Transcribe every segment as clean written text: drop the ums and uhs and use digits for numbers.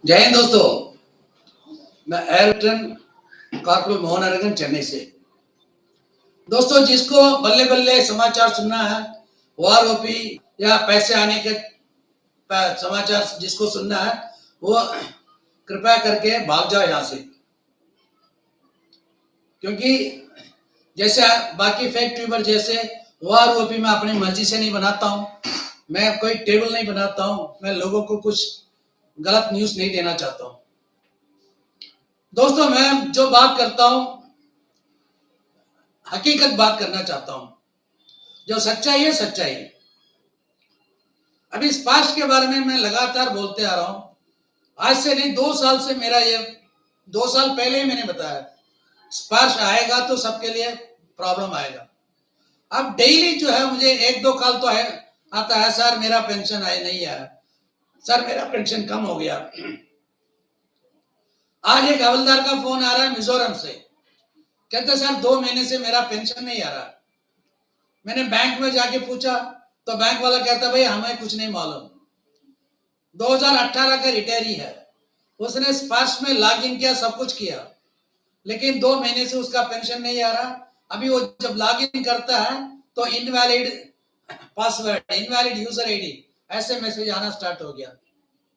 जय हिंद दोस्तों, मैं एयरटेल कॉर्पोरेट मोहन अरगन चेन्नई से। दोस्तों, जिसको बल्ले बल्ले समाचार सुनना है, वार ओपी या पैसे आने के समाचार जिसको सुनना है, वो कृपया करके भाग जाओ यहाँ से। क्योंकि जैसे बाकी फेक ट्यूबर जैसे वार ओपी मैं अपनी मर्जी से नहीं बनाता हूँ, मैं कोई टेबल नहीं बनाता हूँ, मैं लोगों को कुछ गलत न्यूज नहीं देना चाहता हूँ। दोस्तों, मैं जो बात करता हूँ हकीकत बात करना चाहता हूं। जो सच्चाई है सच्चाई। अभी स्पर्श के बारे में मैं लगातार बोलते आ रहा हूं, आज से नहीं 2 साल से। मेरा ये 2 साल पहले ही मैंने बताया स्पर्श आएगा तो सबके लिए प्रॉब्लम आएगा। अब डेली जो है मुझे 1-2 कॉल तो है आता है, सर मेरा पेंशन आया नहीं आया, सर मेरा पेंशन कम हो गया। आज एक हवलदार का फोन आ रहा है मिजोरम से, कहते सर 2 महीने से मेरा पेंशन नहीं आ रहा। मैंने बैंक में जाके पूछा तो बैंक वाला कहता भाई हमें कुछ नहीं मालूम। 2018 का रिटायरी है, उसने स्पर्श में लॉग इन किया, सब कुछ किया, लेकिन 2 महीने से उसका पेंशन नहीं आ रहा। अभी वो जब लॉग इन करता है तो invalid password, invalid user ID ऐसे मैसेज आना स्टार्ट हो गया।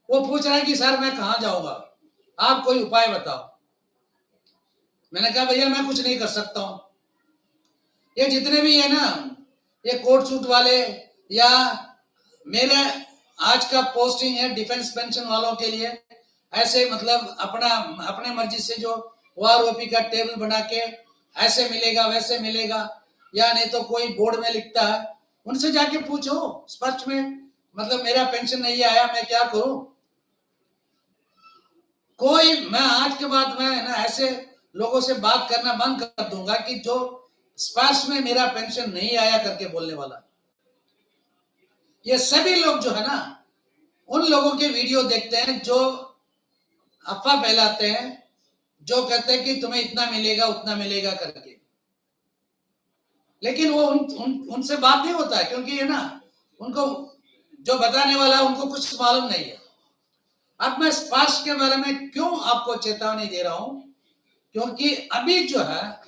वो पूछ रहा है कि सर मैं कहां जाऊंगा, आप कोई उपाय बताओ। मैंने कहा भैया मैं कुछ नहीं कर सकता हूं। ये जितने भी है ना, ये कोट सूट वाले या मेरे आज का पोस्टिंग है डिफेंस पेंशन वालों के लिए, ऐसे मतलब अपने मर्जी से जो वार ओपी का टेबल बना के ऐसे मिलेगा वैसे मिलेगा, या नहीं तो कोई बोर्ड में लिखता है, उनसे जाके पूछो स्पष्ट में, मतलब मेरा पेंशन नहीं आया मैं क्या करूं। मैं आज के बाद में ना ऐसे लोगों से बात करना बंद कर दूंगा कि जो स्पर्श में मेरा पेंशन नहीं आया करके बोलने वाला। ये सभी लोग जो है ना, उन लोगों के वीडियो देखते हैं जो अफवाह फैलाते हैं, जो कहते हैं कि तुम्हें इतना मिलेगा उतना मिलेगा करके, लेकिन वो उनसे बात नहीं होता है, क्योंकि है ना उनको जो बताने वाला है उनको कुछ मालूम नहीं है। अब मैं स्पर्श के बारे में क्यों आपको चेतावनी दे रहा हूं, क्योंकि अभी जो है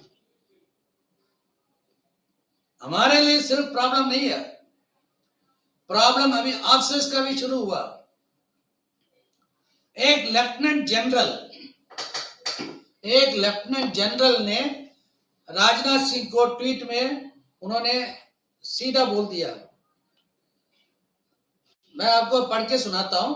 हमारे लिए सिर्फ प्रॉब्लम नहीं है, प्रॉब्लम अभी ऑफिसर्स का भी शुरू हुआ। एक लेफ्टिनेंट जनरल ने राजनाथ सिंह को ट्वीट में उन्होंने सीधा बोल दिया। मैं आपको पढ़ के सुनाता हूं।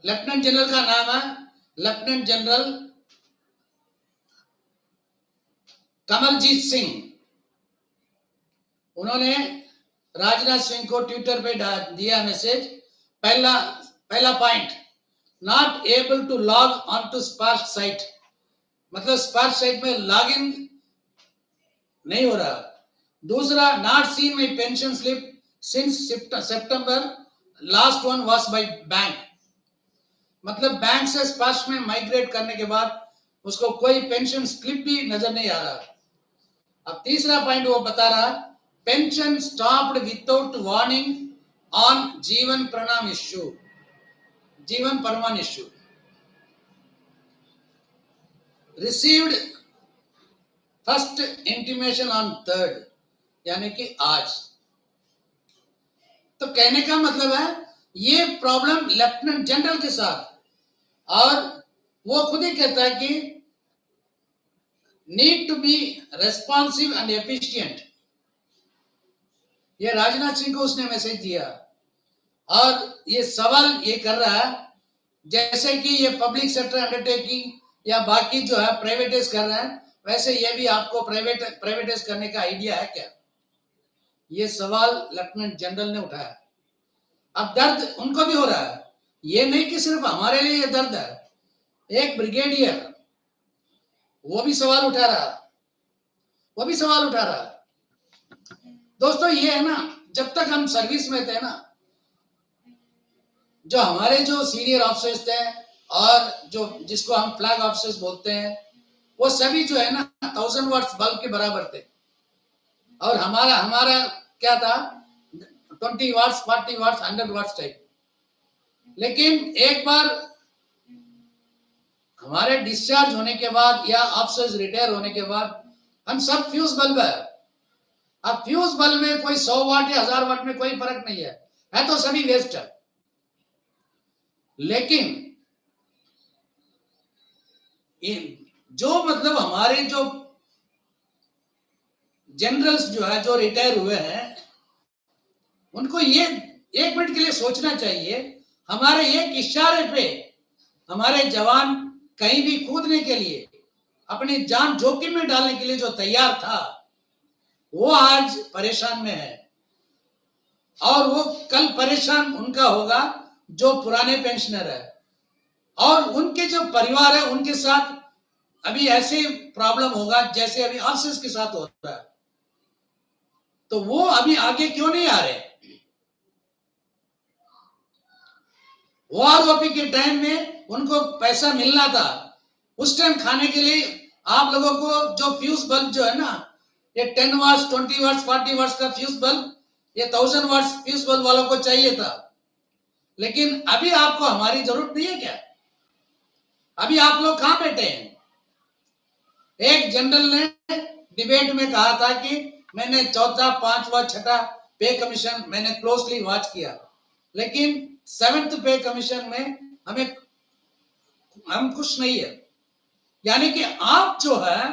लेफ्टिनेंट जनरल का नाम है लेफ्टिनेंट जनरल कमलजीत सिंह। उन्होंने राजनाथ सिंह को ट्विटर पे दिया मैसेज। पहला point, not able to log on to Sparsh site, मतलब स्पर्श साइट में लॉग इन नहीं हो रहा। दूसरा, not seen my pension slip since September, last one was by bank, मतलब बैंक से स्पर्श में माइग्रेट करने के बाद उसको कोई पेंशन स्लिप भी नजर नहीं आ रहा। अब तीसरा पॉइंट वो बता रहा, pension stopped without warning on जीवन प्रमाण issue, received first intimation on 3rd, यानी कि आज। तो कहने का मतलब है ये प्रॉब्लम लेफ्टिनेंट जनरल के साथ, और वो खुद ही कहता है कि need to be responsive and efficient. ये राजनाथ सिंह को उसने मैसेज दिया, और ये सवाल ये कर रहा है जैसे कि ये पब्लिक सेक्टर अंडरटेकिंग या बाकी जो है प्राइवेटाइज कर रहे हैं, वैसे ये भी आपको प्राइवेटाइज करने का आइडिया है क्या? ये सवाल लेफ्टिनेंट जनरल ने उठाया। अब दर्द उनको भी हो रहा है, ये नहीं कि सिर्फ हमारे लिए ये दर्द है। एक ब्रिगेडियर वो भी सवाल उठा रहा। दोस्तों, ये है ना, जब तक हम सर्विस में थे ना, जो हमारे जो सीनियर ऑफिसर्स थे और जो जिसको हम फ्लैग ऑफिसर्स बोलते हैं, वो सभी जो है ना 1000 वाट्स बल्ब के बराबर थे, और हमारा हमारा क्या था 20 वाट्स, 40 वाट्स, 100 वाट्स टाइप। लेकिन एक बार हमारे डिस्चार्ज होने के बाद या ऑफिसर्स रिटायर होने के बाद हम सब फ्यूज बल्ब है। अब फ्यूज बल्ब में कोई 100 वाट या 1000 वाट में कोई फर्क नहीं है तो सभी वेस्ट है। लेकिन जो मतलब हमारे जो जनरल्स जो है जो रिटायर हुए हैं, उनको ये 1 मिनट के लिए सोचना चाहिए, हमारे एक इशारे पे हमारे जवान कहीं भी कूदने के लिए, अपनी जान जोखिम में डालने के लिए जो तैयार था, वो आज परेशान में है। और वो कल परेशान उनका होगा जो पुराने पेंशनर है, और उनके जो परिवार है उनके साथ अभी ऐसे प्रॉब्लम होगा जैसे अभी ऑफिसर्स के साथ हो रहा है। तो वो अभी आगे क्यों नहीं आ रहे? ओआरओपी के टाइम में उनको पैसा मिलना था, उस टाइम खाने के लिए आप लोगों को जो फ्यूज बल्ब जो है ना, ये 10 वाट्स, 20 वाट्स, 40 वाट्स का फ्यूज बल्ब, ये 1000 वाट्स फ्यूज बल्ब वालों को चाहिए था। लेकिन अभी आपको हमारी जरूरत नहीं है क्या? अभी आप लोग कहां बैठे हैं? एक जनरल ने डिबेट में कहा था कि मैंने चौथा, पांचवा, छठा पे कमीशन मैंने क्लोजली वॉच किया, लेकिन 7th पे कमीशन में हम खुश नहीं है। यानी कि आप जो है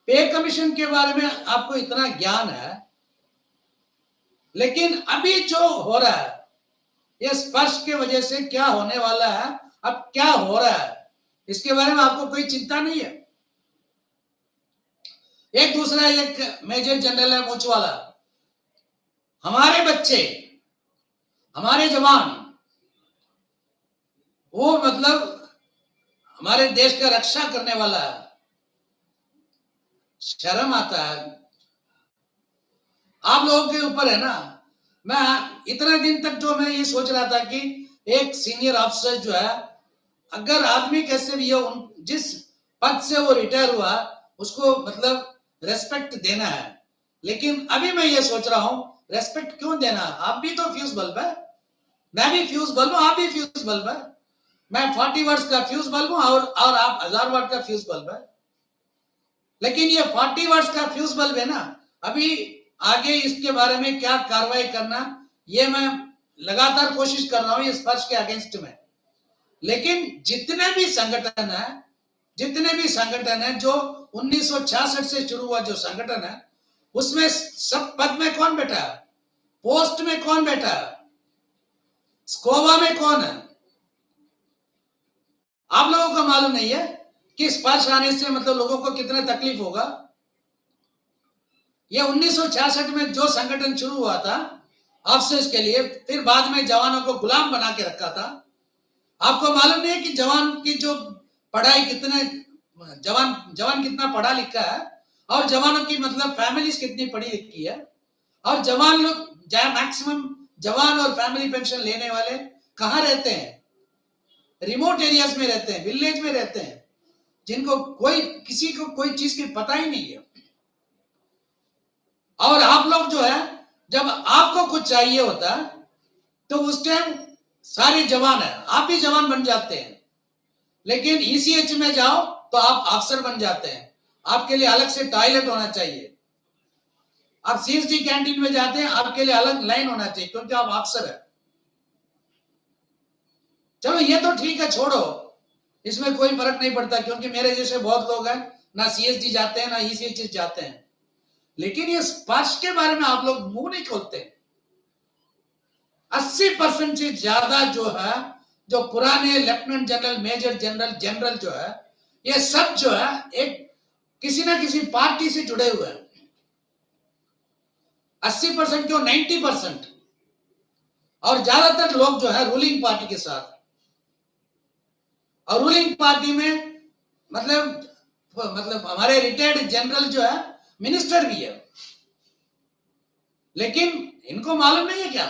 पे कमीशन के बारे में आपको इतना ज्ञान है, लेकिन अभी जो हो रहा है ये स्पर्श के वजह से क्या होने वाला है, अब क्या हो रहा है, इसके बारे में आपको कोई चिंता नहीं है। एक दूसरा एक मेजर जनरल है मूंछवाला, हमारे बच्चे, हमारे जवान, वो मतलब हमारे देश का रक्षा करने वाला है। शर्म आता है आप लोगों के ऊपर है ना। मैं इतना दिन तक जो मैं ये सोच रहा था कि एक सीनियर ऑफिसर जो है, अगर आदमी कैसे भी हो, जिस पद से वो रिटायर हुआ उसको मतलब रेस्पेक्ट देना है। लेकिन अभी मैं ये सोच रहा हूं रेस्पेक्ट क्यों देना? आप भी तो फ्यूज बल्ब है, मैं भी फ्यूज बल्ब हूं, आप भी फ्यूज बल्ब है। मैं 40 वाट्स का फ्यूज बल्ब हूं और आप 1000 वाट का फ्यूज बल्ब है। लेकिन ये 40 वाट्स का फ्यूज बल्ब है ना, अभी आगे इसके बारे में क्या कार्रवाई करना, ये मैं लगातार कोशिश कर रहा हूं इस स्पर्श के अगेंस्ट में। लेकिन जितने भी संगठन है जो 1966 से शुरू हुआ जो संगठन है, उसमें सब पद में कौन बैठा है, पोस्ट में कौन बैठा है, स्कोवा में कौन है? आप लोगों को मालूम नहीं है कि स्पर्श आने से मतलब लोगों को कितना तकलीफ होगा। ये 1966 में जो संगठन शुरू हुआ था ऑफिसर्स के लिए, फिर बाद में जवानों को गुलाम बना के रखा था। आपको मालूम नहीं है कि जवान की जो पढ़ाई कितने जवान कितना पढ़ा लिखा है, और जवानों की मतलब फैमिलीज कितनी पढ़ी लिखी है, और जवान लोग मैक्सिमम जवान और फैमिली पेंशन लेने वाले कहां रहते हैं? रिमोट एरियाज में रहते हैं, विलेज में रहते हैं, जिनको किसी को कोई चीज की पता ही नहीं है। और आप लोग जो है जब आपको कुछ चाहिए होता तो उस टाइम सारे जवान है, आप भी जवान बन जाते हैं। लेकिन ईसीएच में जाओ तो आप अफसर बन जाते हैं, आपके लिए अलग से टॉयलेट होना चाहिए। आप सीएसडी कैंटीन में जाते हैं, आपके लिए अलग लाइन होना चाहिए क्योंकि आप अफसर है। चलो ये तो ठीक है, छोड़ो, इसमें कोई फर्क नहीं पड़ता क्योंकि मेरे जैसे बहुत लोग हैं ना सीएसडी जाते हैं ना ईसीएच जाते हैं। लेकिन ये स्पर्श के बारे में आप लोग मुंह नहीं खोलते। 80% से ज्यादा जो है, जो पुराने लेफ्टिनेंट जनरल, मेजर जनरल जो है, ये सब जो है एक किसी ना किसी पार्टी से जुड़े हुए हैं। 80% क्यों 90%, और ज्यादातर लोग जो है रूलिंग पार्टी के साथ। और रूलिंग पार्टी में मतलब हमारे रिटायर्ड जनरल जो है मिनिस्टर भी है। लेकिन इनको मालूम नहीं है क्या,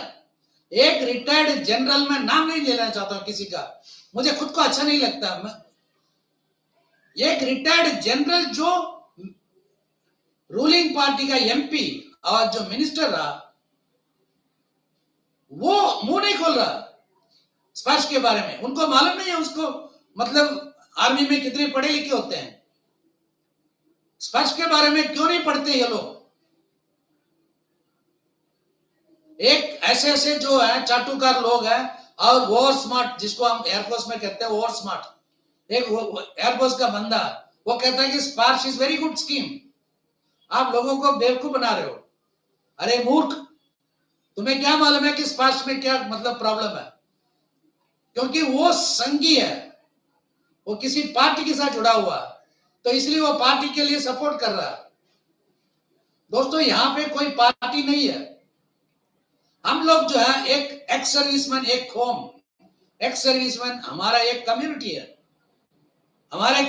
एक रिटायर्ड जनरल, में नाम नहीं लेना चाहता हूं किसी का, मुझे खुद को अच्छा नहीं लगता, एक रिटायर्ड जनरल जो रूलिंग पार्टी का एमपी और जो मिनिस्टर रहा, वो मुंह नहीं खोल रहा स्पर्श के बारे में। उनको मालूम नहीं है उसको, मतलब आर्मी में कितने पढ़े लिखे होते हैं। स्पर्श के बारे में क्यों नहीं पढ़ते ये लोग? एक ऐसे ऐसे जो है चाटुकार लोग हैं और ओवर स्मार्ट, जिसको हम एयरफोर्स में कहते हैं ओवर स्मार्ट, एक एयरफोर्स का बंदा वो कहता है कि स्पर्श इज वेरी गुड स्कीम। आप लोगों को बेवकूफ बना रहे हो। अरे मूर्ख, तुम्हें क्या मालूम है कि स्पर्श में क्या मतलब प्रॉब्लम है? क्योंकि वो संघी है, वो किसी पार्टी के साथ जुड़ा हुआ, तो इसलिए वो पार्टी के लिए सपोर्ट कर रहा है। दोस्तों, यहां पे कोई पार्टी नहीं है। हम लोग जो है एक एक्स सर्विसमैन, एक कौम, एक्स सर्विसमैन, हमारा एक कम्युनिटी है। हमारे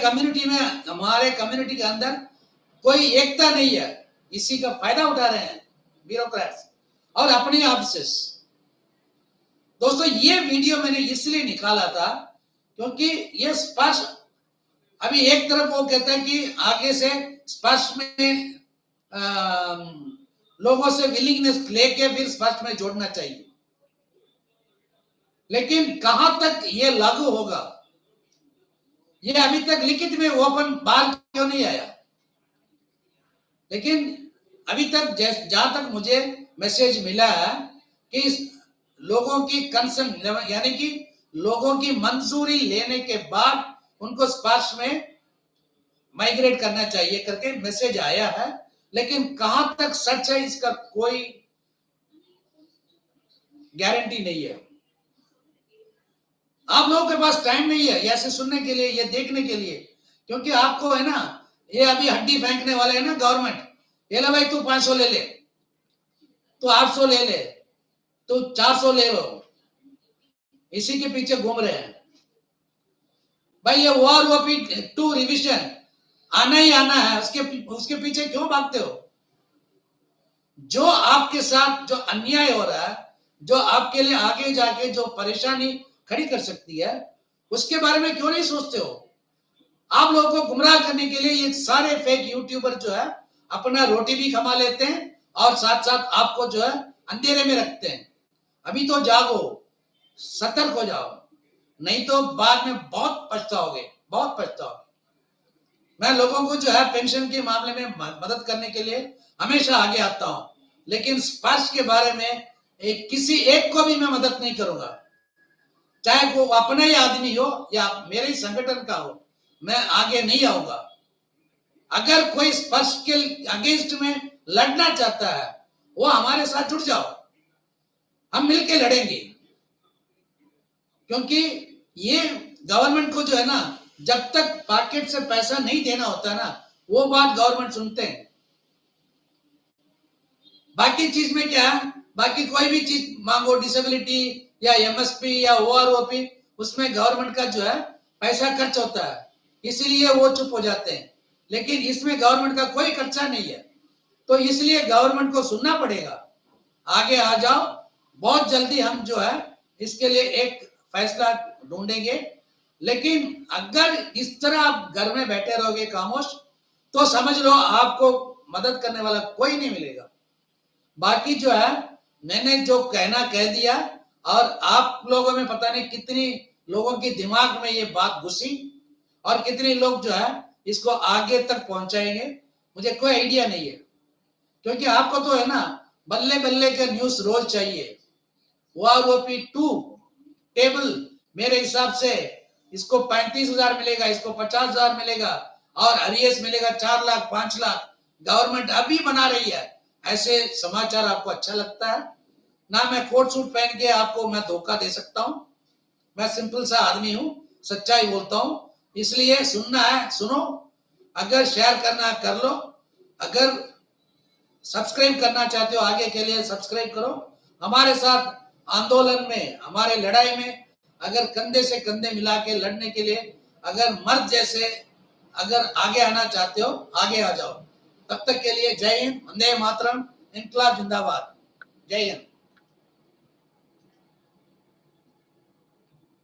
कम्युनिटी के अंदर कोई एकता नहीं है। इसी का फायदा उठा रहे हैं ब्यूरोक्रेट्स और अपने ऑफिसर्स। दोस्तों, ये वीडियो मैंने इसलिए निकाला था क्योंकि ये स्पर्श, अभी एक तरफ वो कहता है कि आगे से स्पर्श में लोगों से विलिंगनेस लेके फिर स्पर्श में जोड़ना चाहिए, लेकिन कहां तक ये लागू होगा, ये अभी तक लिखित में ओपन बार क्यों नहीं आया? लेकिन अभी तक जहां तक मुझे मैसेज मिला है कि लोगों की कंसर्न, यानी कि लोगों की मंजूरी लेने के बाद उनको स्पर्श में माइग्रेट करना चाहिए करके मैसेज आया है। लेकिन कहां तक सच है इसका कोई गारंटी नहीं है। आप लोगों के पास टाइम नहीं है ऐसे सुनने के लिए, ये देखने के लिए, क्योंकि आपको है ना, ये अभी हड्डी फेंकने वाले है ना गवर्नमेंट, ये ले भाई तू 500 ले ले, तू 800 ले ले, तू 400 ले लो, इसी के पीछे घूम रहे हैं भाई। ये OROP 2 रिविजन आना ही आना है, उसके पीछे क्यों भागते हो? जो आपके साथ जो अन्याय हो रहा है, जो आपके लिए आगे जाके जो परेशानी खड़ी कर सकती है, उसके बारे में क्यों नहीं सोचते हो? आप लोगों को गुमराह करने के लिए ये सारे फेक यूट्यूबर जो है अपना रोटी भी कमा लेते हैं और साथ साथ आपको जो है अंधेरे में रखते हैं। अभी तो जागो, सतर्क हो जाओ, नहीं तो बाद में बहुत पछताओगे, बहुत पछताओगे। मैं लोगों को जो है पेंशन के मामले में मदद करने के लिए हमेशा आगे आता हूं, लेकिन स्पर्श के बारे में किसी एक को भी मैं मदद नहीं करूंगा, चाहे वो अपना ही आदमी हो या मेरे ही संगठन का हो, मैं आगे नहीं आऊंगा। अगर कोई स्पर्श के अगेंस्ट में लड़ना चाहता है, वो हमारे साथ जुड़ जाओ, हम मिलके लड़ेंगे। क्योंकि ये गवर्नमेंट को जो है ना, जब तक पॉकेट से पैसा नहीं देना होता ना, वो बात गवर्नमेंट सुनते हैं। बाकी चीज में क्या है, बाकी कोई भी चीज मांगो, डिसेबिलिटी या MSP या OROP, उसमें गवर्नमेंट का जो है पैसा खर्च होता है, इसलिए वो चुप हो जाते हैं। लेकिन इसमें गवर्नमेंट का कोई खर्चा नहीं है, तो इसलिए गवर्नमेंट को सुनना पड़ेगा। आगे आ जाओ, बहुत जल्दी हम जो है इसके लिए एक फैसला ढूंढेंगे। लेकिन अगर इस तरह आप घर में बैठे रहोगे खामोश, तो समझ लो आपको मदद करने वाला कोई नहीं मिलेगा। बाकी जो है मैंने जो कहना कह दिया, और आप लोगों में पता नहीं कितनी लोगों के दिमाग में ये बात घुसी और कितने लोग जो है इसको आगे तक पहुंचाएंगे, मुझे कोई आइडिया नहीं है। क्योंकि आपको तो है ना बल्ले बल्ले के न्यूज रोज चाहिए। OROP 2 टेबल मेरे हिसाब से इसको 35,000 मिलेगा, इसको 50,000 मिलेगा, और अरियस मिलेगा 4 लाख 5 लाख। गवर्नमेंट अभी बना रही है। ऐसे समाचार आपको अच्छा लगता है ना? मैं कोट सूट पहन के आपको मैं धोखा दे सकता हूं? मैं सिंपल सा आदमी हूं, सच्चाई बोलता हूं। इसलिए सुनना है सुनो, अगर शेयर करना है कर लो, अगर सब्सक्राइब करना चाहते हो आगे के लिए सब्सक्राइब करो। हमारे साथ आंदोलन में, हमारे लड़ाई में अगर कंधे से कंधे मिला के लड़ने के लिए, अगर मर्द जैसे अगर आगे आना चाहते हो, आगे आ जाओ। तब तक के लिए जय हिंद, वंदे मातरम, इनकलाब जिंदाबाद। जय हिंद।